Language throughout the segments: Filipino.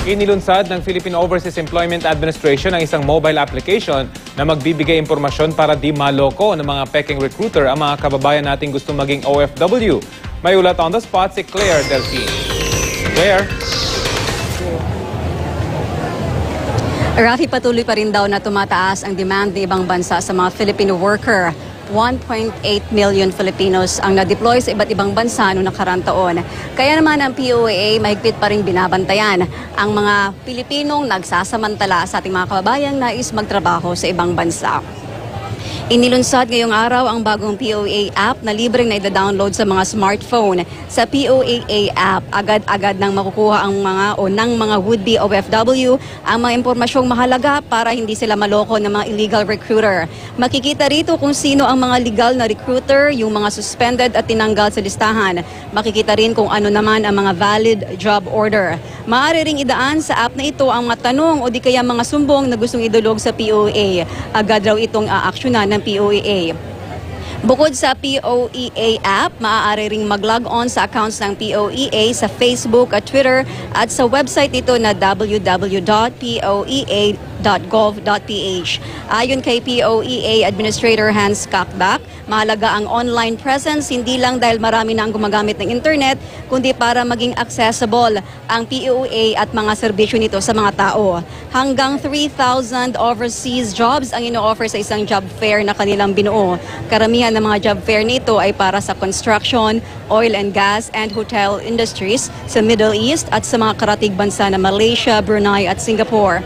Inilunsad ng Philippine Overseas Employment Administration ang isang mobile application na magbibigay impormasyon para di maloko ng mga peking recruiter ang mga kababayan nating gusto maging OFW. May ulat on the spot si Claire Delphine. Claire? Rafi, patuloy pa rin daw na tumataas ang demand ng ibang bansa sa mga Filipino worker. 1.8 million Filipinos ang na-deploy sa iba't ibang bansa noong nakaraang taon. Kaya naman ang POAA mahigpit pa rin binabantayan ang mga Pilipinong nagsasamantala sa ating mga kababayang nais magtrabaho sa ibang bansa. Inilunsad ngayong araw ang bagong POAA app na libreng na ida-download sa mga smartphone. Sa POAA app, agad-agad nang makukuha ang mga o ng mga would-be OFW ang mga impormasyong mahalaga para hindi sila maloko ng mga illegal recruiter. Makikita rito kung sino ang mga legal na recruiter, yung mga suspended at tinanggal sa listahan. Makikita rin kung ano naman ang mga valid job order. Maaari ring idaan sa app na ito ang mga tanong o di kaya mga sumbong na gustong idulog sa POAA. Agad raw itong aaksyonan ng POAA. Bukod sa POAA app, maaari ring mag-log on sa accounts ng POAA sa Facebook at Twitter at sa website nito na www.poea.gov.ph. Ayon kay POAA Administrator Hans Kakbak, mahalaga ang online presence hindi lang dahil marami na ang gumagamit ng internet, kundi para maging accessible ang POAA at mga serbisyo nito sa mga tao. Hanggang 3,000 overseas jobs ang ino-offer sa isang job fair na kanilang binuo. Karamihan ng mga job fair nito ay para sa construction, oil and gas and hotel industries sa Middle East at sa mga karatig bansa na Malaysia, Brunei at Singapore.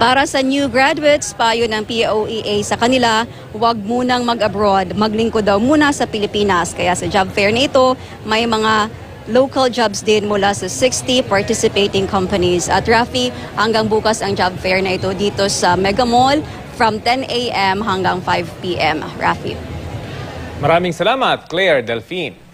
Para sa new graduates, payo ng POAA sa kanila, huwag munang mag-abroad, maglingkod daw muna sa Pilipinas. Kaya sa job fair na ito, may mga local jobs din mula sa 60 participating companies. At Rafi, hanggang bukas ang job fair na ito dito sa Mega Mall from 10 a.m. hanggang 5 p.m. Rafi. Maraming salamat, Claire Delphine.